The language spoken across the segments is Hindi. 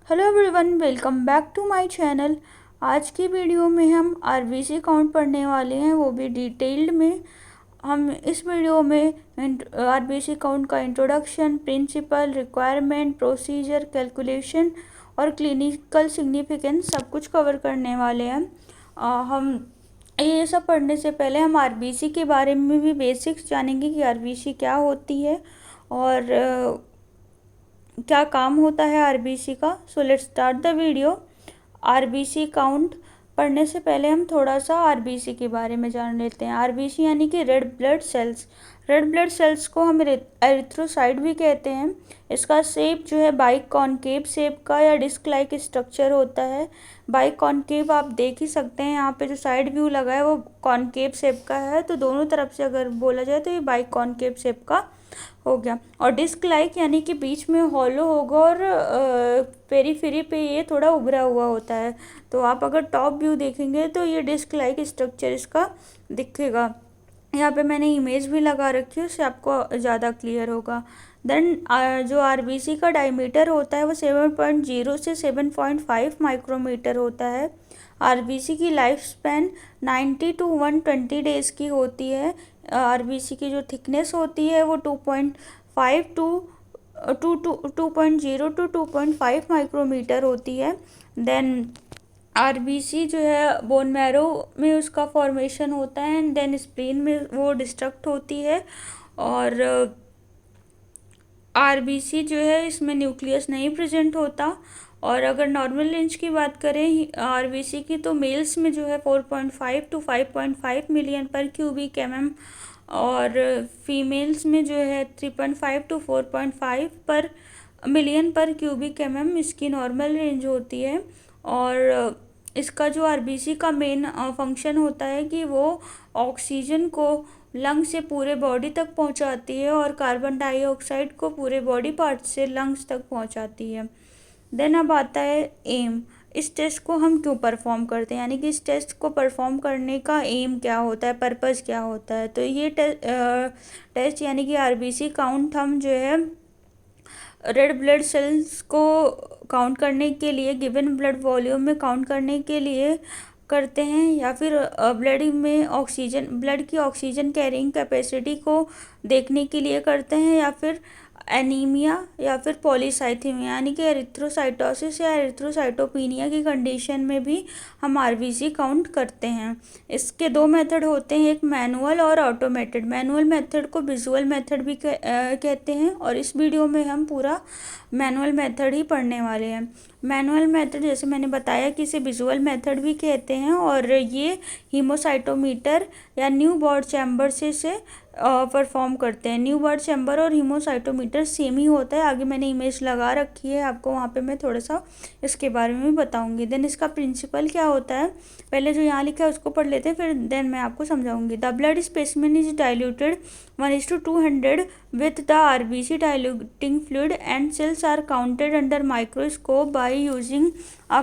Hello everyone, welcome back to my channel. आज की वीडियो में हम आरबीसी काउंट पढ़ने वाले हैं, वो भी डिटेल्ड में। हम इस वीडियो में आरबीसी काउंट का introduction, principle, requirement, procedure, calculation और क्लिनिकल सिग्निफिकेंस सब कुछ कवर करने वाले हैं। हम ये सब पढ़ने से पहले हम आरबीसी के बारे में भी बेसिक्स जानेंगे कि आरबीसी क्या होती है और क्या काम होता है आरबीसी का। So let's start the video. RBC count पढ़ने से पहले हम थोड़ा सा आरबीसी के बारे में जान लेते हैं। आरबीसी यानी कि red blood cells. Red blood cells को हम एरिथ्रोसाइट भी कहते हैं। इसका शेप जो है बाइक कॉनकेव शेप का या डिस्क लाइक स्ट्रक्चर होता है। बाइक कॉनकेव आप देख ही सकते हैं, यहाँ पे जो साइड व्यू लगा है वो कॉनकेव शेप का है, तो दोनों तरफ से अगर बोला जाए तो ये बाइक कॉनकेव शेप का हो गया। और डिस्क लाइक यानी कि बीच में हॉलो होगा और पेरीफेरी पे ये थोड़ा उभरा हुआ होता है। तो आप अगर टॉप व्यू देखेंगे तो ये डिस्क लाइक स्ट्रक्चर इसका दिखेगा। यहाँ पे मैंने इमेज भी लगा रखी है, उससे आपको ज़्यादा क्लियर होगा। देन जो आरबीसी का डायमीटर होता है वो 7.0 से 7.5 माइक्रोमीटर होता है। आरबीसी की लाइफ स्पैन 90 टू 120 डेज़ की होती है। आरबीसी की जो थिकनेस होती है वो 2.5 टू 2.0 टू 2.5 माइक्रोमीटर होती है। देन आरबीसी जो है बोन मैरो में उसका फॉर्मेशन होता है एंड देन स्प्लीन में वो डिस्ट्रक्ट होती है। और आरबीसी जो है इसमें न्यूक्लियस नहीं प्रेजेंट होता। और अगर नॉर्मल रेंज की बात करें आरबीसी की, तो मेल्स में जो है 4.5 टू 5.5 मिलियन पर क्यूबिक एमएम और फीमेल्स में जो है 3.5 टू 4.5 पर मिलियन पर क्यूबिक एमएम इसकी नॉर्मल रेंज होती है। और इसका जो आरबीसी का मेन फंक्शन होता है कि वो ऑक्सीजन को लंग से पूरे बॉडी तक पहुंचाती है और कार्बन डाइऑक्साइड को पूरे बॉडी पार्ट से लंग्स तक पहुंचाती है। देन अब आता है एम। इस टेस्ट को हम क्यों परफॉर्म करते हैं, यानी कि इस टेस्ट को परफॉर्म करने का एम क्या होता है, पर्पस क्या होता है। तो ये टेस्ट यानी कि आरबीसी काउंट हम जो है रेड ब्लड सेल्स को काउंट करने के लिए, गिवन ब्लड वॉल्यूम में काउंट करने के लिए करते हैं, या फिर ब्लड की ऑक्सीजन कैरिंग कैपेसिटी को देखने के लिए करते हैं, या फिर एनीमिया या फिर पॉलीसाइथेमिया यानी कि एरिथ्रोसाइटोसिस या एरिथ्रोसाइटोपिनिया की कंडीशन में भी हम आरबीसी काउंट करते हैं। इसके दो मेथड होते हैं, एक मैनुअल और ऑटोमेटेड। मैनुअल मेथड को विजुअल मेथड भी कहते हैं और इस वीडियो में हम पूरा मैनुअल मेथड ही पढ़ने वाले हैं। मैनुअल मेथड जैसे मैंने बताया कि इसे विजुअल मेथड भी कहते हैं और ये हीमोसाइटोमीटर या न्यू बॉड चैम्बर से परफॉर्म करते हैं। न्यू बर्ड चैम्बर और हीमोसाइटोमीटर सेम ही होता है। आगे मैंने इमेज लगा रखी है आपको, वहाँ पे मैं थोड़ा सा इसके बारे में भी बताऊंगी। देन इसका प्रिंसिपल क्या होता है, पहले जो यहाँ लिखा है उसको पढ़ लेते हैं, फिर देन मैं आपको समझाऊंगी। The blood specimen is diluted 1:200 with the RBC diluting fluid and cells are counted under microscope by using a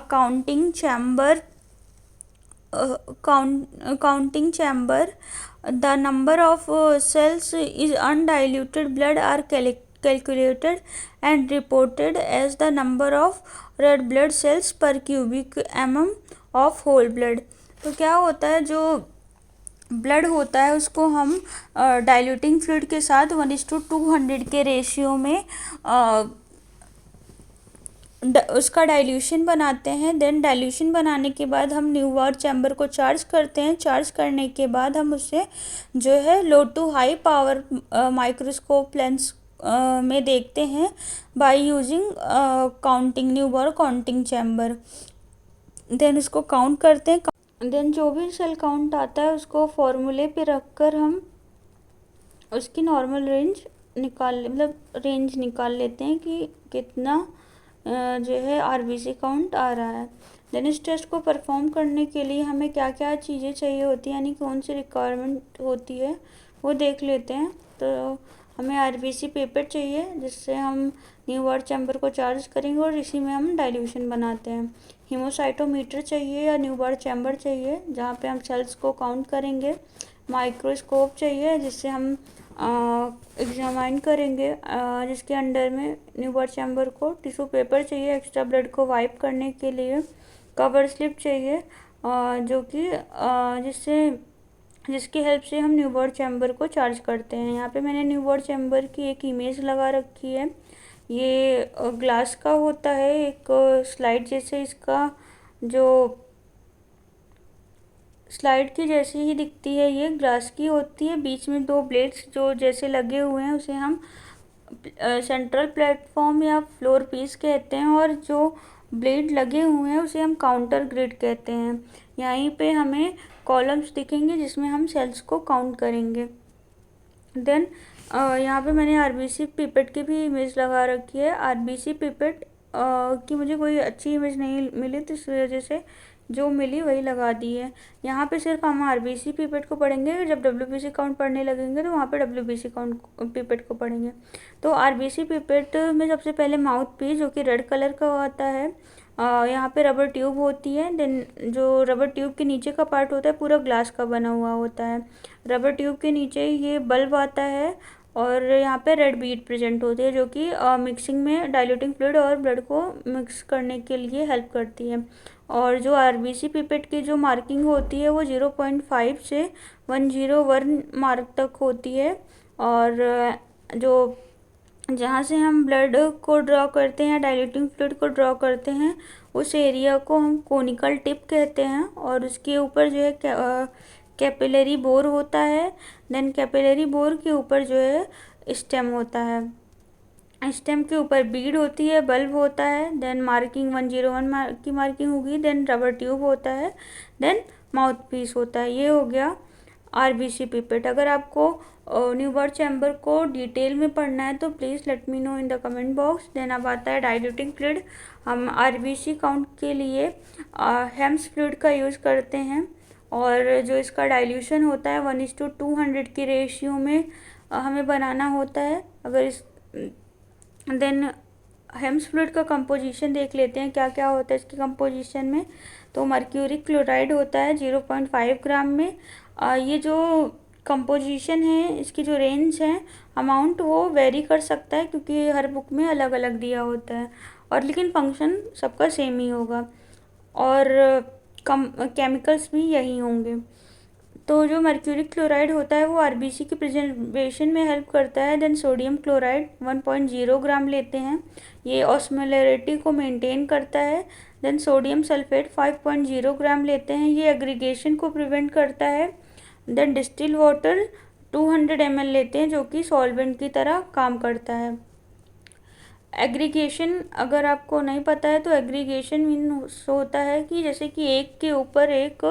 counting chamber. The number of cells is undiluted blood are calculated and reported as the number of red blood cells per cubic mm of whole blood. तो क्या होता है, जो ब्लड होता है उसको हम डाइल्यूटिंग फ्लूइड के साथ 1:200 के रेशियो में उसका डाइल्यूशन बनाते हैं। देन डाइल्यूशन बनाने के बाद हम न्यू बॉड चैम्बर को चार्ज करते हैं। चार्ज करने के बाद हम उसे जो है low to high power microscope lens में देखते हैं by using counting Neubauer counting chamber. Then उसको काउंट करते हैं। देन जो भी सेल काउंट आता है उसको फॉर्मूले पे रख कर हम उसकी नॉर्मल रेंज निकाल लेते हैं कि कितना जो है आरबीसी काउंट आ रहा है। देन इस टेस्ट को परफॉर्म करने के लिए हमें क्या क्या चीज़ें चाहिए होती हैं, यानी कौन सी रिक्वायरमेंट होती है वो देख लेते हैं। तो हमें आरबीसी पेपर चाहिए जिससे हम न्यू बॉड चैम्बर को चार्ज करेंगे और इसी में हम डाइल्यूशन बनाते हैं। हीमोसाइटोमीटर चाहिए या न्यू बॉड चैम्बर चाहिए जहाँ पे हम सेल्स को काउंट करेंगे। माइक्रोस्कोप चाहिए जिससे हम एग्जामाइन करेंगे, जिसके अंडर में न्यूबर्ट चैम्बर को टिश्यू पेपर चाहिए एक्स्ट्रा ब्लड को वाइप करने के लिए, कवर स्लिप चाहिए, जो कि जिसकी हेल्प से हम न्यूबर्ट चैम्बर को चार्ज करते हैं। यहाँ पे मैंने न्यूबर्ट चैम्बर की एक इमेज लगा रखी है। ये ग्लास का होता है, एक स्लाइड जैसे इसका जो स्लाइड की जैसी ही दिखती है, ये ग्लास की होती है। बीच में दो ब्लेड्स जो जैसे लगे हुए हैं उसे हम सेंट्रल प्लेटफॉर्म या फ्लोर पीस कहते हैं, और जो ब्लेड लगे हुए हैं उसे हम काउंटर ग्रिड कहते हैं। यहीं पे हमें कॉलम्स दिखेंगे जिसमें हम सेल्स को काउंट करेंगे। देन यहाँ पे मैंने आरबीसी पिपेट की भी इमेज लगा रखी है। आरबीसी पिपेट की मुझे कोई अच्छी इमेज नहीं मिली, तो इस वजह से जो मिली वही लगा दी है। यहाँ पे सिर्फ हम आरबीसी पिपेट को पढ़ेंगे, जब डब्ल्यूबीसी काउंट पढ़ने लगेंगे तो वहाँ पे डब्ल्यूबीसी काउंट पिपेट को पढ़ेंगे। तो आरबीसी पिपेट में सबसे पहले माउथ पीस जो कि रेड कलर का होता है, यहाँ पे रबर ट्यूब होती है। देन जो रबर ट्यूब के नीचे का पार्ट होता है पूरा ग्लास का बना हुआ होता है। रबर ट्यूब के नीचे ये बल्ब आता है, और यहाँ पे रेड बीड प्रेजेंट होती है जो कि मिक्सिंग में डाइल्यूटिंग फ्लूइड और ब्लड को मिक्स करने के लिए हेल्प करती है। और जो आरबीसी पिपेट की जो मार्किंग होती है वो 0.5 से 101 मार्क तक होती है। और जो जहाँ से हम ब्लड को ड्रॉ करते हैं, डाइल्यूटिंग फ्लूइड को ड्रॉ करते हैं, उस एरिया को हम कोनिकल टिप कहते हैं। और उसके ऊपर जो है कैपिलरी बोर होता है। देन कैपिलरी बोर के ऊपर जो है स्टेम होता है। स्टेम के ऊपर बीड होती है, बल्ब होता है। देन मार्किंग 101 की मार्किंग होगी। देन रबर ट्यूब होता है। देन माउथ पीस होता है। ये हो गया आरबीसी पिपेट। अगर आपको न्यूबर्ट चैम्बर को डिटेल में पढ़ना है तो please let me know in the comment box. Then अब आता है डाइल्यूटिंग फ्लूइड। हम आरबीसी काउंट के लिए हेम्स फ्लूइड का यूज़ करते हैं, और जो इसका डाइल्यूशन होता है 1:200 की रेशियो में हमें बनाना होता है। अगर इस देन हेम्स फ्लूइड का कंपोजिशन देख लेते हैं, क्या क्या होता है इसके कंपोजिशन में। तो मर्क्यूरिक क्लोराइड होता है 0.5 ग्राम में। ये जो कंपोजिशन है, इसकी जो रेंज है, अमाउंट वो वेरी कर सकता है क्योंकि हर बुक में अलग अलग दिया होता है, और लेकिन फंक्शन सबका सेम ही होगा, और केमिकल्स भी यही होंगे। तो जो मर्क्यूरिक क्लोराइड होता है वो आरबीसी की प्रिजर्वेशन में हेल्प करता है। देन सोडियम क्लोराइड 1.0 ग्राम लेते हैं, ये ऑस्मोलैरिटी को मेंटेन करता है। देन सोडियम सल्फेट 5.0 ग्राम लेते हैं, ये एग्रीगेशन को प्रिवेंट करता है। देन डिस्टिल वाटर 200 ml लेते हैं जो कि सॉल्वेंट की तरह काम करता है। एग्रीगेशन अगर आपको नहीं पता है तो एग्रीगेशन मीन्स होता है कि जैसे कि एक के ऊपर एक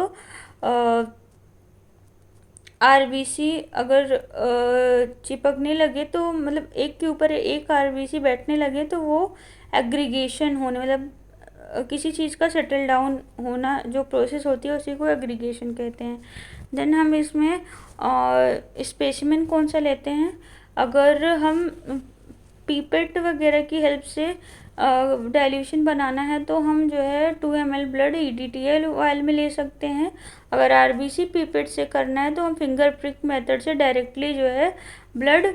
आरबीसी अगर चिपकने लगे, तो मतलब एक के ऊपर एक आरबीसी बैठने लगे तो वो एग्रीगेशन होने, मतलब किसी चीज़ का सेटल डाउन होना जो प्रोसेस होती है उसी को एग्रीगेशन कहते हैं। देन हम इसमें स्पेसिमेन कौन सा लेते हैं, अगर हम पीपेट वगैरह की हेल्प से डाइल्यूशन बनाना है तो हम जो है 2 ml ब्लड EDTA ऑयल में ले सकते हैं। अगर आरबीसी पीपेट से करना है तो हम फिंगर प्रिक मेथड से डायरेक्टली जो है ब्लड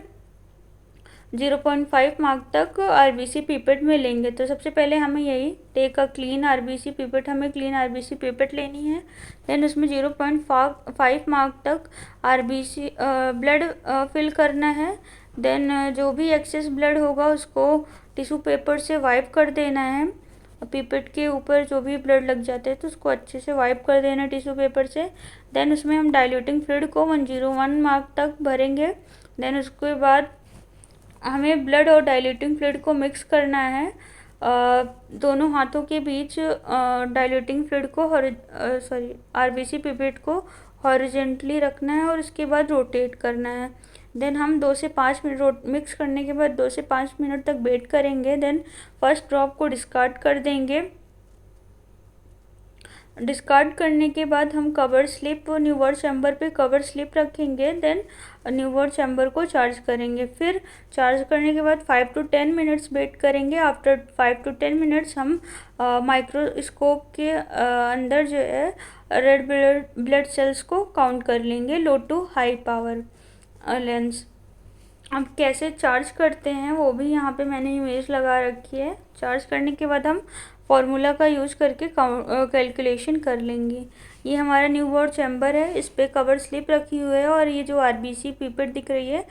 0.5 मार्क तक आरबीसी पीपेट में लेंगे। तो सबसे पहले हमें यही take a clean RBC pipette, हमें क्लीन आरबीसी पीपेट लेनी है। देन उसमें 0.5 मार्क तक आरबीसी ब्लड फिल करना है। देन जो भी एक्सेस ब्लड होगा उसको टिश्यू पेपर से वाइप कर देना है। पीपेट के ऊपर जो भी ब्लड लग जाते हैं तो उसको अच्छे से वाइप कर देना है टिश्यू पेपर से। देन उसमें हम डाइल्यूटिंग फ्लूइड को 101 मार्क तक भरेंगे। देन उसके बाद हमें ब्लड और डाइल्यूटिंग फ्लूइड को मिक्स करना है। दोनों हाथों के बीच डाइल्यूटिंग फ्लूइड को आरबीसी पिपेट को हॉरिजेंटली रखना है और उसके बाद रोटेट करना है। देन हम 2 से 5 मिनट मिक्स करने के बाद 2 से 5 मिनट तक वेट करेंगे। देन फर्स्ट ड्रॉप को डिस्कार्ड कर देंगे। डिस्कार्ड करने के बाद हम कवर स्लिप न्यूबर्ट चैम्बर पे कवर स्लिप रखेंगे। देन न्यूबर्ट चैम्बर को चार्ज करेंगे। फिर चार्ज करने के बाद 5 to 10 मिनट्स वेट करेंगे। आफ्टर 5 to 10 मिनट्स हम माइक्रोस्कोप के अंदर जो है रेड ब्लड सेल्स को काउंट कर लेंगे, लो टू हाई पावर लेंस। अब कैसे चार्ज करते हैं वो भी यहाँ पे मैंने इमेज लगा रखी है। चार्ज करने के बाद हम फॉर्मूला का यूज़ करके कैलकुलेशन कर लेंगे। ये हमारा न्यू बोर चैम्बर है, इस पर कवर स्लिप रखी हुई है और ये जो आरबीसी पिपेट दिख रही है,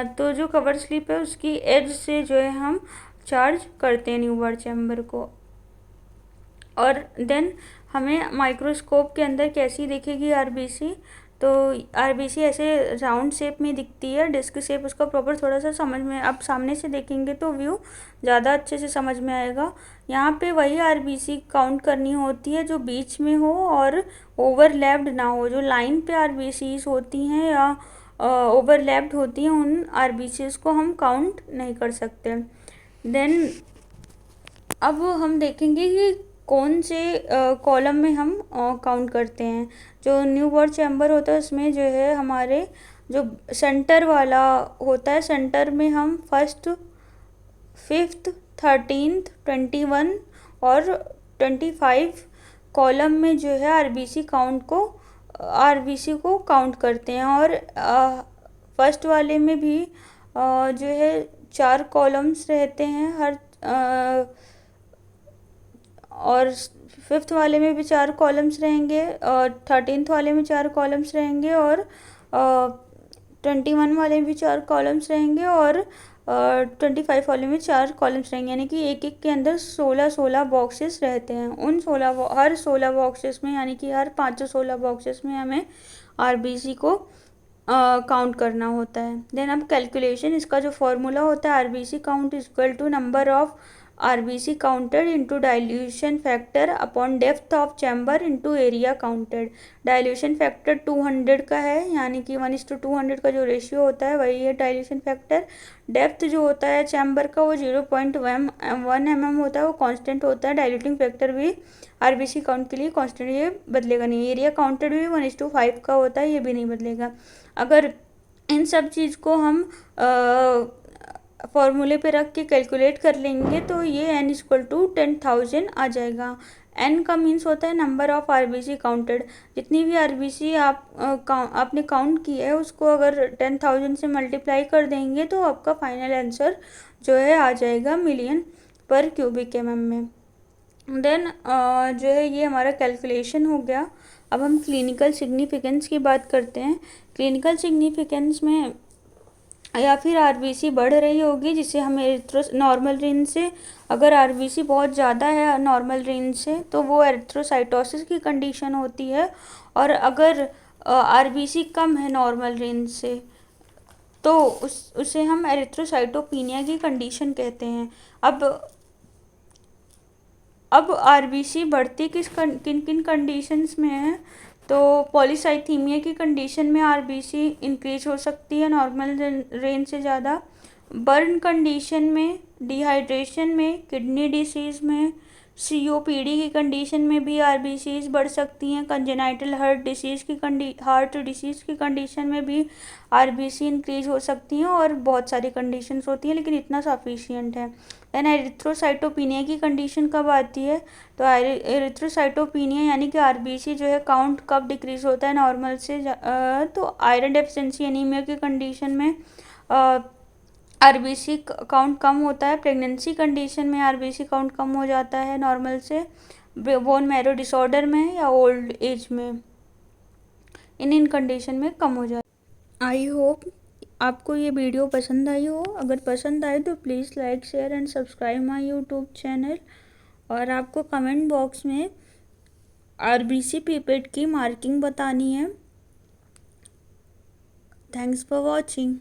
तो जो कवर स्लिप है उसकी एज से जो है हम चार्ज करते हैं न्यू बोर चैम्बर को। और देन हमें माइक्रोस्कोप के अंदर कैसी दिखेगी आरबीसी, तो आरबीसी ऐसे राउंड शेप में दिखती है, डिस्क शेप उसका प्रॉपर थोड़ा सा समझ में, आप सामने से देखेंगे तो व्यू ज़्यादा अच्छे से समझ में आएगा। यहाँ पे वही आरबीसी काउंट करनी होती है जो बीच में हो और ओवरलैप्ड ना हो। जो लाइन पे आरबीसीज होती हैं या ओवरलैप्ड होती हैं उन आरबीसीज को हम काउंट नहीं कर सकते। देन अब हम देखेंगे कि कौन से कॉलम में हम काउंट करते हैं। जो न्यू बोर चैम्बर होता है उसमें जो है हमारे जो सेंटर वाला होता है, सेंटर में हम फर्स्ट, फिफ्थ, 13th, 21 और 25 कॉलम में जो है आरबीसी को काउंट करते हैं। और फर्स्ट वाले में भी जो है 4 कॉलम्स रहते हैं हर, और फिफ्थ वाले में भी 4 कॉलम्स रहेंगे, और 13th वाले में 4 कॉलम्स रहेंगे, और 21 वाले में भी 4 कॉलम्स रहेंगे, और 25 वाले में 4 कॉलम्स रहेंगे। यानी कि एक एक के अंदर 16 बॉक्सेस रहते हैं। उन हर 16 बॉक्सेस में, यानी कि हर 516 बॉक्सेस में हमें आरबीसी को काउंट करना होता है। देन अब कैलकुलेशन, इसका जो फॉर्मूला होता है RBC count is equal to number of RBC counted into dilution factor upon depth of chamber into area counted. Dilution factor 200 का है, यानी कि 1:200 का जो रेशियो होता है वही है डाइल्यूशन फैक्टर। डेप्थ जो होता है चैम्बर का वो 0.1 mm होता है, वो कांस्टेंट होता है। डाइल्यूटिंग फैक्टर भी आरबीसी काउंट के लिए कांस्टेंट, ये बदलेगा नहीं। एरिया काउंटेड भी 1:5 का होता है, ये भी नहीं बदलेगा। अगर इन सब चीज़ को हम फॉर्मूले पे रख के कैलकुलेट कर लेंगे तो ये n इक्वल टू 10,000 आ जाएगा। n का मीन्स होता है नंबर ऑफ आरबीसी काउंटेड। जितनी भी आरबीसी आपने काउंट की है उसको अगर 10,000 से मल्टीप्लाई कर देंगे तो आपका फाइनल आंसर जो है आ जाएगा मिलियन पर क्यूबिक mm में। देन जो है ये हमारा कैलकुलेशन हो गया। अब हम क्लिनिकल सिग्निफिकेंस की बात करते हैं। क्लिनिकल सिग्निफिकेंस में या फिर आरबीसी बढ़ रही होगी जिसे हमें नॉर्मल रेंज से, अगर आरबीसी बहुत ज़्यादा है नॉर्मल रेंज से तो वो एरिथ्रोसाइटोसिस की कंडीशन होती है, और अगर आरबीसी कम है नॉर्मल रेंज से तो उसे हम एरिथ्रोसाइटोपिनिया की कंडीशन कहते हैं। अब आरबीसी बढ़ती किन किन कंडीशंस में है, तो पॉलीसाइथीमिया की कंडीशन में आरबीसी इंक्रीज हो सकती है नॉर्मल रेंज से ज़्यादा। बर्न कंडीशन में, डिहाइड्रेशन में, किडनी डिसीज़ में, सीओपीडी की कंडीशन में भी आरबीसीज बढ़ सकती हैं। कंजेनाइटल हार्ट डिसीज़ की कंडीशन में भी आरबीसी इंक्रीज हो सकती हैं, और बहुत सारी कंडीशंस होती हैं, लेकिन इतना सफिशिएंट है। देन एरिथ्रोसाइटोपिनिया की कंडीशन कब आती है, तो एरिथ्रोसाइटोपिनिया यानी कि आरबीसी जो है काउंट कब डिक्रीज होता है नॉर्मल से, तो आयरन डेफिशिएंसी एनीमिया की कंडीशन में आरबीसी काउंट कम होता है। प्रेगनेंसी कंडीशन में आरबीसी काउंट कम हो जाता है नॉर्मल से। बोन मैरो डिसऑर्डर में या ओल्ड एज में, इन कंडीशन में कम हो जाता है। आई होप आपको ये वीडियो पसंद आई हो। अगर पसंद आए तो please like, share and subscribe my YouTube channel. और आपको कमेंट बॉक्स में आरबीसी पिपेट की मार्किंग बतानी है। Thanks for watching.